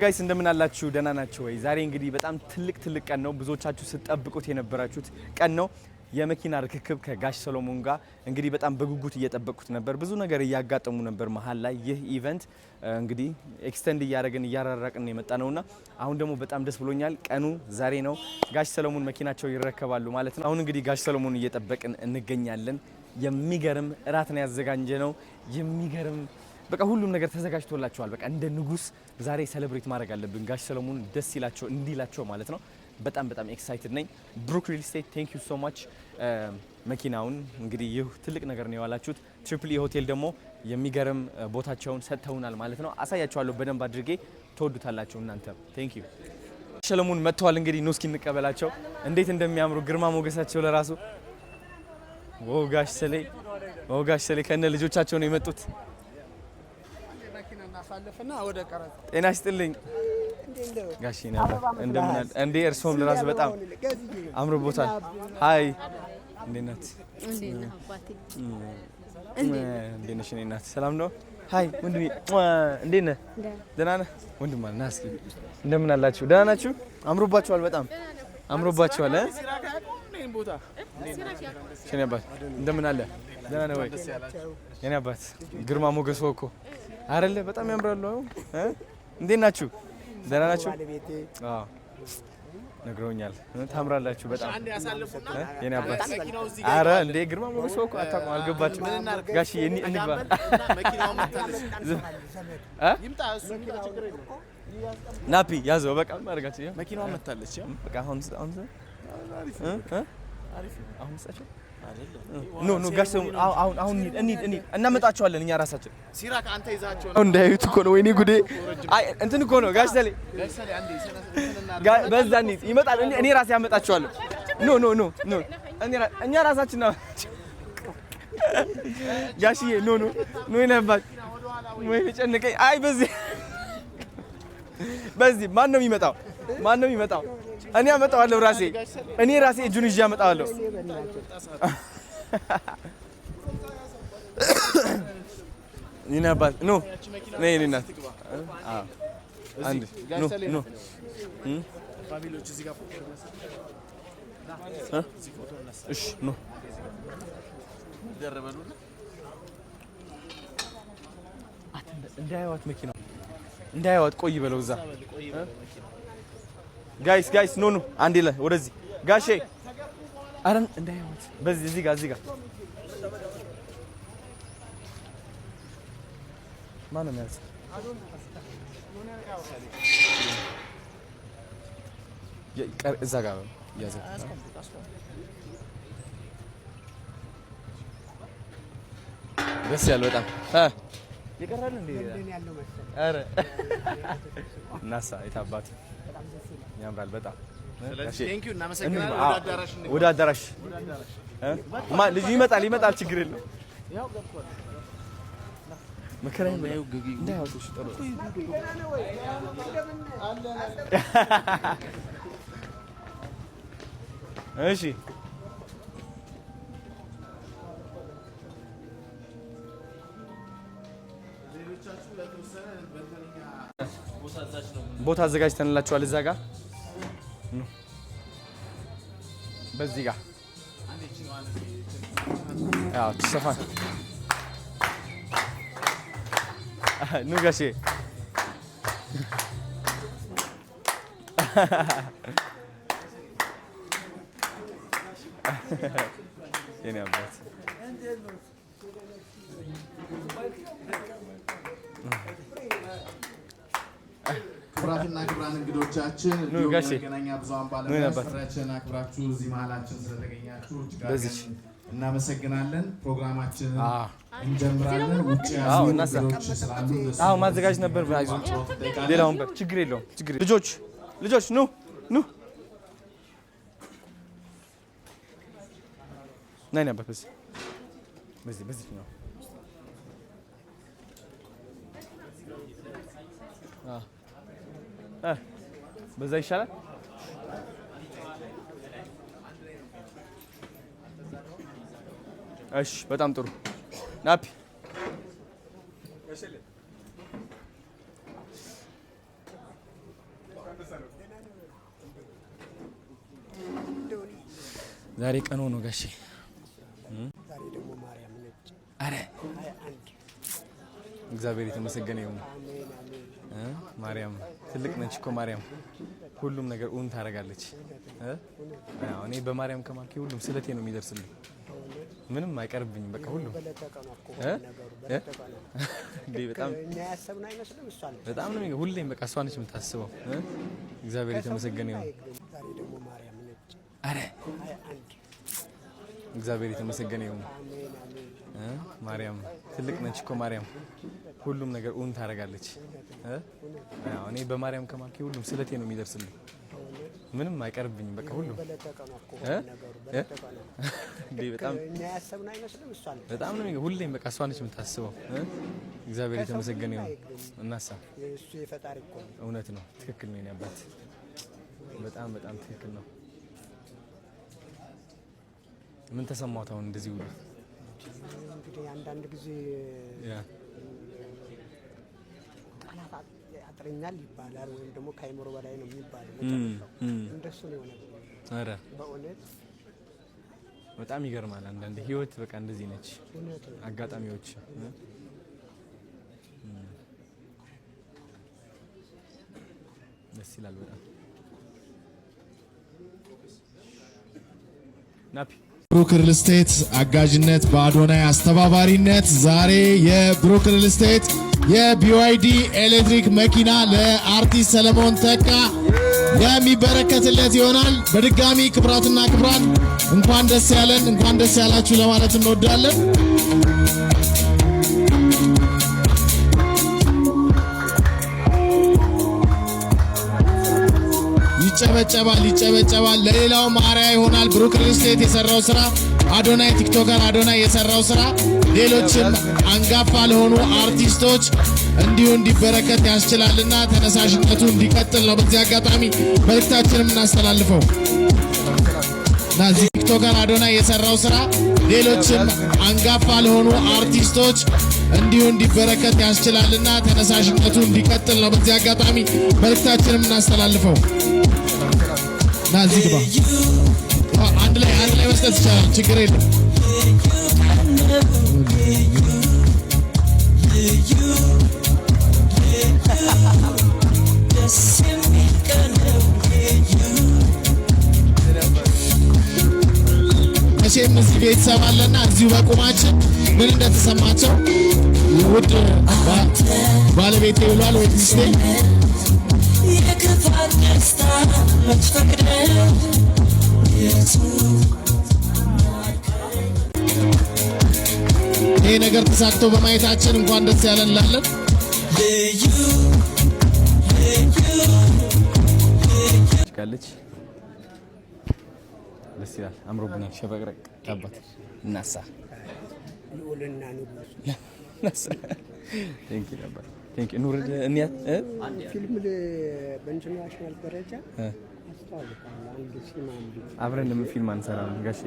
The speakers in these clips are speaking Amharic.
ጋይስ እንደምን አላችሁ? ደህና ናችሁ ወይ? ዛሬ እንግዲህ በጣም ትልቅ ቀን ነው። ብዙዎቻችሁ ስትጠብቁት የነበራችሁት ቀን ነው። የመኪና ርክክብ ከጋሽ ሰሎሞን ጋር እንግዲህ በጣም በጉጉት እየጠበቁት ነበር። ብዙ ነገር እያጋጠሙ ነበር መሀል ላይ። ይህ ኢቨንት እንግዲህ ኤክስተንድ እያራራቅን የመጣ ነውና አሁን ደግሞ በጣም ደስ ብሎኛል። ቀኑ ዛሬ ነው። ጋሽ ሰሎሞን መኪናቸው ይረከባሉ ማለት ነው። አሁን እንግዲህ ጋሽ ሰሎሞን እየጠበቅን እንገኛለን። የሚገርም እራት ነው ያዘጋጀነው። የሚገርም በቃ ሁሉም ነገር ተዘጋጅቶላቸዋል። በቃ እንደ ንጉስ ዛሬ ሴሌብሬት ማድረግ አለብን። ጋሽ ሰሎሞን ደስ ይላቸው እንዲላቸው ማለት ነው። በጣም ኤክሳይትድ ነኝ። ብሩክ ሪል ስቴት ቴንክ ዩ ሶ ማች። መኪናውን እንግዲህ ይህ ትልቅ ነገር ነው ያላችሁት። ትሪፕል ኢ ሆቴል ደግሞ የሚገርም ቦታቸውን ሰጥተውናል ማለት ነው። አሳያቸዋለሁ በደንብ አድርጌ ትወዱታላችሁ እናንተ። ቴንክ ዩ። ሰሎሞን መጥተዋል። እንግዲህ ኑ እስኪ እንቀበላቸው። እንዴት እንደሚያምሩ ግርማ ሞገሳቸው ለራሱ ጋሽ ሰሌ ከነ ልጆቻቸው ነው የመጡት። ጤና ይስጥልኝ ጋሽ ነበር እንደምን አለ እንዴ? እርሶም ለራሱ በጣም አምሮቦታል። ሃይ እንዴት ናት? እንዴት ነሽ? እኔ ናት ሰላም ነው? ሃይ ወንድሜ እንዴት ነህ? ደህና ነህ? ወንድም አለ ና እስኪ እንደምን አላችሁ? ደህና ናችሁ? አምሮባችኋል። በጣም አምሮባችኋል። የኔ አባት እንደምን አለ? ደህና ነህ ወይ? የኔ አባት ግርማ ሞገስ እኮ አይደለ? በጣም ያምራሉ። እንዴት ናችሁ? ደህና ናችሁ? አዎ ነግረውኛል። ታምራላችሁ በጣም የኔ አባት። አረ እንዴ ግርማ ሞገስ እኮ አታውቁም? አልገባችሁም? ጋሺ እንግባ። ናፒ ያዘው በቃ ማድረጋችሁ። መኪናዋ መታለች። በቃ አሁን አሁን ሰጣችሁ ኖ ጋሽ አሁን እንሂድ እናመጣቸዋለን እኛ ራሳችን። ሲራክ አንተ ይዛቸው ነው እንዳይዩት እኮ ነው። ወይኔ ጉዴ! አይ እንትን እኮ ነው ጋሽ ሰሌ አንዴ በዛ እንሂድ ይመጣል። እኔ ራሴ ያመጣቸዋለሁ። ኖ እኛ ራሳችን ነው ጋሽዬ። ኖ ይነባል። ወይኔ ጨነቀኝ። አይ በዚህ ማን ነው የሚመጣው? እኔ አመጣዋለሁ ራሴ። እኔ ራሴ እጁን ይዤ አመጣዋለሁ። ይናባል ኖ ነይ እናት አንድ ኖ ፋሚሊዎች እዚህ ጋር እሺ ኖ ደረበሉና እንዳያዋት መኪናው እንዳያዋት ቆይ በለው እዛ ጋይስ ኖ አንዴ ወደዚህ ጋሼ አረን እንዳይወት በዚህ እዚህ ጋር ማን ነው ያለው? እዛ ጋር ያዘው ደስ ያለው በጣም ይቀራል እንዴ? አረ ናሳ የታባቱ ያምራል በጣም። ስለዚህ ቴንክ ዩ እናመሰግናለን። ወደ አዳራሽ ልጅ ይመጣል ችግር የለም። ያው ገብቷል። መከራዬ ነው እንዳያወጡሽ ጥሩ። እሺ ቦታ አዘጋጅተንላችኋል እዛ ጋር በዚህ ጋር ያው ተሰፋ ኑ ጋሼ የኔ አባት ክቡራትና ክቡራን እንግዶቻችን መገናኛ ብዙሃን ባለሙያዎቻችን አክብራችሁ እዚህ መሀላችን ስለተገኛችሁ እጅግ እናመሰግናለን። ፕሮግራማችንን እንጀምራለን። ውጪ ያሉ እንግዶች ስላሉ ማዘጋጀት ነበር። አይዞን ሌላውን ችግር የለውም። ልጆች ኑ ነይ ነበር በዚህ ነው በዛ ይሻላል። እሺ በጣም ጥሩ ናፒ ዛሬ ቀን ሆኖ ጋሼ ዛሬ ደግሞ ማርያም ነች። አረ እግዚአብሔር የተመሰገነ ይሁን። ማርያም ትልቅ ነች እኮ ማርያም ሁሉም ነገር ኡን ታረጋለች። እኔ በማርያም ከማልኩ ሁሉም ስለቴ ነው የሚደርስልኝ። ምንም አይቀርብኝም። በቃ ሁሉም በጣም እኛ ያሰብነው አይመስልም። እሷ ነች በጣም ነው ሁሌም በቃ እሷ ነች የምታስበው። እግዚአብሔር የተመሰገነ ይሁን። ዛሬ ደግሞ ማርያም ነች። አረ እግዚአብሔር የተመሰገነ ይሁን። ማርያም ትልቅ ነች እኮ ማርያም ሁሉም ነገር ኡን ታረጋለች። እኔ በማርያም ከማልኩ ሁሉም ስለቴ ነው የሚደርስልኝ። ምንም አይቀርብኝም። በቃ ሁሉም በጣም እኛ ያሰብነው አይመስልም። እሷ ነች በጣም ነው ሁሌም በቃ እሷ ነች የምታስበው። እግዚአብሔር የተመሰገነ ይሁን። እናሳ እሱ የፈጣሪ እኮ ነው። እውነት ነው። ትክክል ነው። የኔ አባት በጣም በጣም ትክክል ነው። ምን ተሰማው ታውን እንደዚህ ሁሉ? እንግዲህ አንዳንድ ጊዜ ቃላት ያጥረኛል ይባላል፣ ወይም ደግሞ ከአይምሮ በላይ ነው የሚባለው። እንደሱ ነው የሆነ። አረ በእውነት በጣም ይገርማል። አንዳንድ ህይወት በቃ እንደዚህ ነች። አጋጣሚዎች ደስ ይላል በጣም ናፒ ብሩክ ሪል ስቴት አጋዥነት በአዶናይ አስተባባሪነት ዛሬ የብሩክ ሪል ስቴት የቢዋይዲ ኤሌክትሪክ መኪና ለአርቲስት ሰለሞን ተካ የሚበረከትለት ይሆናል። በድጋሚ ክብራትና ክብራት እንኳን ደስ ያለን እንኳን ደስ ያላችሁ ለማለት እንወዳለን። ይጨበጨባል። ለሌላው ማሪያ ይሆናል። ብሩክ ሪል ስቴት የሰራው ስራ አዶናይ ቲክቶከር አዶናይ የሰራው ስራ ሌሎችም አንጋፋ ለሆኑ አርቲስቶች እንዲሁ እንዲበረከት ያስችላልና ተነሳሽነቱ እንዲቀጥል ነው በዚህ አጋጣሚ መልእክታችንን እናስተላልፈው። ናዚ ቲክቶከር አዶናይ የሰራው ስራ ሌሎችም አንጋፋ ለሆኑ አርቲስቶች እንዲሁ እንዲበረከት ያስችላልና ተነሳሽነቱ እንዲቀጥል ነው በዚህ አጋጣሚ መልእክታችንን እናስተላልፈው። ናዚ ግባ አንድ ላይ መስጠት ይቻላል፣ ችግር የለም። መቼም እዚህ ቤተሰብ አለና እዚሁ በቁማችን ምን እንደተሰማቸው ውድ ባለቤቴ ብሏል ወይ ሚስቴ የክፋት ደስታ መትፈቅደ ይህ ነገር ተሳክቶ በማየታችን እንኳን ደስ ያለን እንላለን። ካለች ደስ ይላል። አምሮብናል። ሸበቅረቅ ታባት እናሳ ልዑልና ንጉስ እናሳ ቴንክ ዩ አባት ቴንክ ዩ ኑር እንያ ፊልም በኢንተርናሽናል ደረጃ አስተዋውቃለሁ። አንድ ሲኒማ አብረን ለምን ፊልም አንሰራም ጋሼ?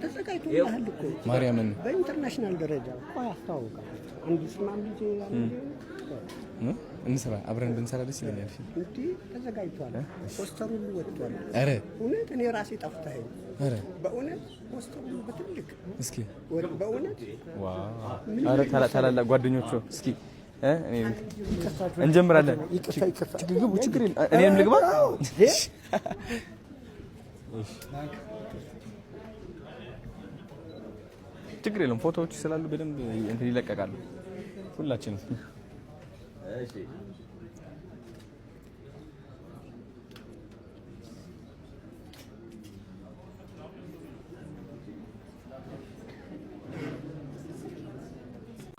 ተዘጋጅቶልሃል እኮ ማርያምን በኢንተርናሽናል ደረጃ እኮ አስተዋውቃለሁ። አንድ ሲኒማ እንስራ አብረን ብንሰራ ደስ ይለኛል። እንዴ ተዘጋጅቷል። ፖስተሩ ሁሉ ወጥቷል። አረ እውነት እኔ ራሴ ጠፍታኝ። አረ በእውነት ፖስተሩ በትልቅ እስኪ በእውነት ዋው! አረ ታላላቅ ጓደኞቹ እስኪ እንጀምራለን። ችግር የለም። እኔም ልግባ። ችግር የለም። ፎቶዎች ስላሉ በደንብ እንትን ይለቀቃሉ ሁላችንም። እሺ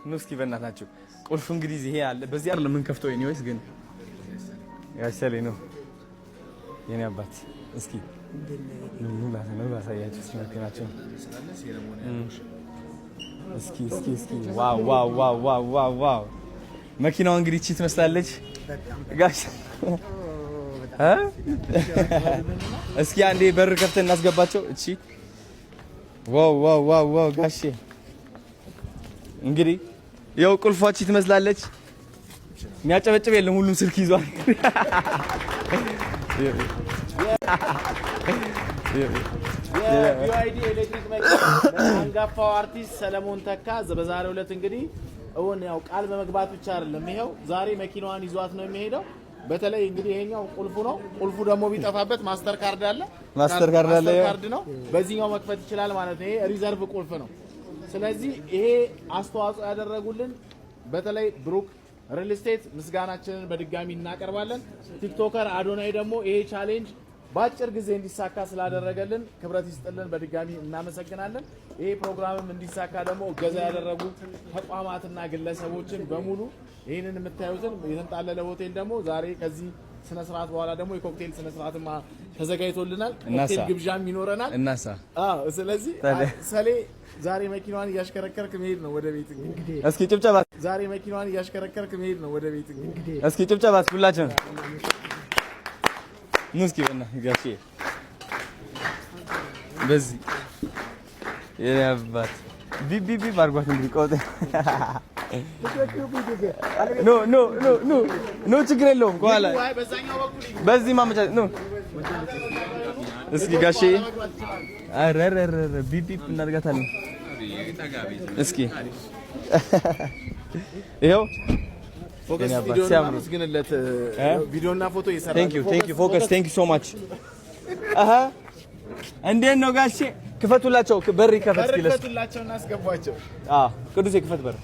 ነው። እስኪ በእናታችሁ ቁልፍ እንግዲህ ይሄ አለ። በዚህ አይደለም ምን ከፍተው ኤኒዌይስ ግን ያሰለኝ ነው የኔ አባት። እስኪ ነው ላሳያችሁ ሲመክናቸው። እስኪ ዋው መኪናው እንግዲህ እቺ ትመስላለች ጋሽ። እስኪ አንዴ በር ከፍተን እናስገባቸው። እቺ ዋው ጋሼ እንግዲህ ያው ቁልፏች ትመስላለች። የሚያጨበጭብ የለም፣ ሁሉም ስልክ ይዟል። የቢዋይዲ ኤሌክትሪክ መኪና አንጋፋው አርቲስት ሰለሞን ተካ በዛሬው ዕለት እንግዲህ ያው ቃል በመግባት ብቻ አይደለም ይሄው ዛሬ መኪናዋን ይዟት ነው የሚሄደው። በተለይ እንግዲህ ይሄኛው ቁልፉ ነው። ቁልፉ ደግሞ ቢጠፋበት ማስተር ካርድ አለ። ማስተር ካርድ ነው። በዚህኛው መክፈት ይችላል ማለት ነው። ይሄ ሪዘርቭ ቁልፍ ነው። ስለዚህ ይሄ አስተዋጽኦ ያደረጉልን በተለይ ብሩክ ሪል ስቴት ምስጋናችንን በድጋሚ እናቀርባለን። ቲክቶከር አዶናይ ደግሞ ይሄ ቻሌንጅ በአጭር ጊዜ እንዲሳካ ስላደረገልን ክብረት ይስጥልን፣ በድጋሚ እናመሰግናለን። ይሄ ፕሮግራምም እንዲሳካ ደግሞ እገዛ ያደረጉ ተቋማትና ግለሰቦችን በሙሉ ይህንን የምታዩትን የተንጣለለ ሆቴል ደግሞ ዛሬ ከዚህ ስነ ስርዓት በኋላ ደግሞ የኮክቴል ስነ ስርዓትም ተዘጋጅቶልናል። ኮክቴል ግብዣም ይኖረናል። ስለዚህ ሰሌ ዛሬ መኪናዋን እያሽከረከርክ መሄድ ነው ወደ ቤት። እንግዲህ እስኪ ጭብጨባ። ዛሬ መኪናዋን እያሽከረከርክ መሄድ ነው ወደ ቤት። እንግዲህ እስኪ ጭብጨባ ሁላችን ሙስኪ በእና ጋሼ በዚህ የያባት ቢቢ ባርጓት እንግዲህ ቆጥ ኖ ችግር የለውም። ከኋላ በዚህ ማመቻ ኖ እስኪ ጋሼ አረረረ ቢቢ እናድርጋታለን። እስኪ ይኸው ፎከስ ቪዲዮ እና መስግንለት ቪዲዮና ፎቶ ይሰራል። ቴንክ ዩ ፎከስ ቴንክ ዩ ሶ ማች። እንዴት ነው ጋሼ? ክፈቱላቸው፣ በር ይከፈት ይለስ ክፈቱላቸው እና አስገቧቸው። ቅዱሴ ክፈት በር።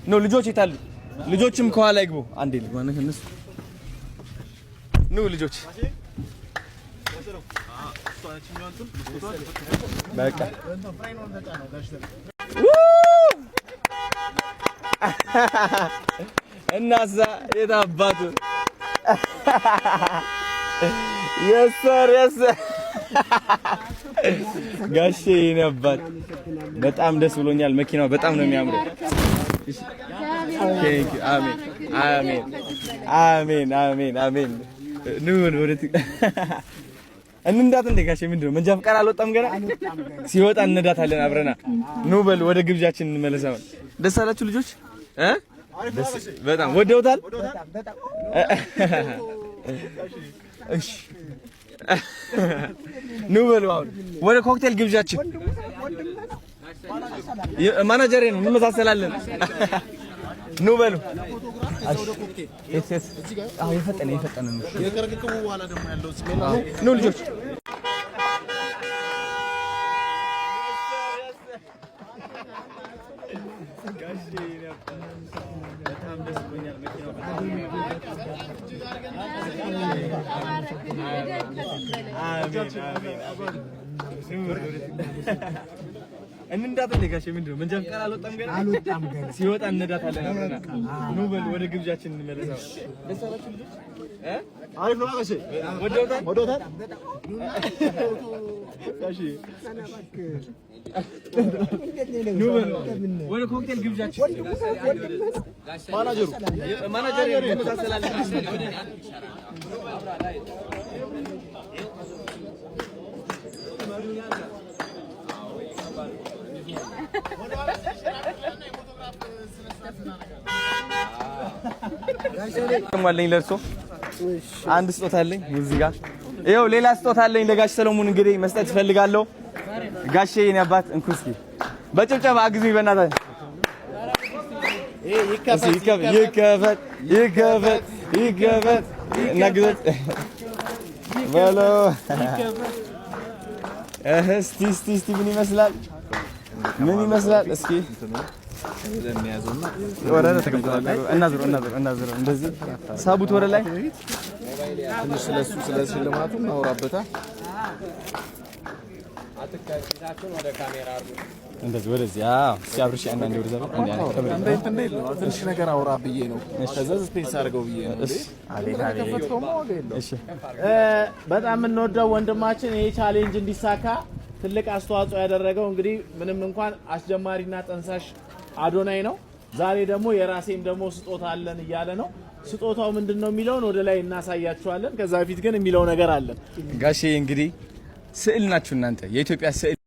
ኖ ልጆች ይታሉ። ልጆችም ከኋላ ይግቡ። አንዴ ልግባ ነው እነሱ ኑ ልጆች በቃ እናዛ የታባቱ የሰር ጋሼ የኔ አባት በጣም ደስ ብሎኛል። መኪናው በጣም ነው የሚያምረው። ቴንክ ዩ አሜን አሜን አሜን አሜን አሜን። ኑ ወደ እንንዳት እንደ ጋሼ ምንድነው መንጃ ፈቃድ አልወጣም ገና? ሲወጣ እንነዳታለን አብረና። ኑ በሉ ወደ ግብዣችን እንመለሳለን። ደስ አላችሁ ልጆች? በጣም ወደውታል። እሺ ኑ በሉ አሁን ወደ ኮክቴል ግብዣችን። ማናጀሬ ነው እንመሳሰላለን። ኑ በሉ የፈጠነ ነው የከረከሙ በኋላ ደግሞ ያለው ስሜላ ኑ ልጆች በጣም ደስ ብሎኛል። መኪናው እንንዳት እንደ ጋሼ ምንድነው መንጃ ፈቃድ አልወጣም ገና? ሲወጣ እንነዳታለን አብረና። ኑ በሉ ወደ ግብዣችን እንመለሳለን። ደስ አላችሁ ልጆች? አሪፍ ነው ጋሼ። ወደውታል ጋሼ። ኑ በሉ ወደ ኮክቴል ግብዣችን። ማናጀሩ እንመሳሰላለን። ማለኝ ለርሶ አንድ ስጦታ አለኝ እዚህ ጋር ይኸው ሌላ ስጦታ አለኝ ለጋሽ ሰሎሞን እንግዲህ መስጠት እፈልጋለሁ። ጋሼ የኔ አባት እንኩ እስኪ በጭብጨባ አግዙኝ በእናታችሁ። ይከፈት እናግዘት በሎ። እስቲ ምን ይመስላል? እስኪ ወረደ ተቀምጣለህ። እናዝሩ እንደዚህ ሳቡት ወደ ላይ ትንሽ ስለሱ ስለሽልማቱ እናወራበታ። አትካታችሁን ወደ ካሜራ አርጉ እንደዚህ ወደዚህ። ሲያብርሽ አንዳንዴ ወደ ዘባ እንዴት ነው ትንሽ ነገር አውራ ብዬ ነው። ከዛ ስፔስ አድርገው ብዬ ነው። እሺ በጣም የምንወደው ወንድማችን ይሄ ቻሌንጅ እንዲሳካ ትልቅ አስተዋጽኦ ያደረገው እንግዲህ ምንም እንኳን አስጀማሪና ጠንሳሽ አዶናይ ነው። ዛሬ ደግሞ የራሴም ደግሞ ስጦታ አለን እያለ ነው። ስጦታው ምንድነው የሚለውን ወደ ላይ እናሳያችኋለን። ከዛ በፊት ግን የሚለው ነገር አለ። ጋሼ እንግዲህ ስዕል ናችሁ እናንተ የኢትዮጵያ ስዕል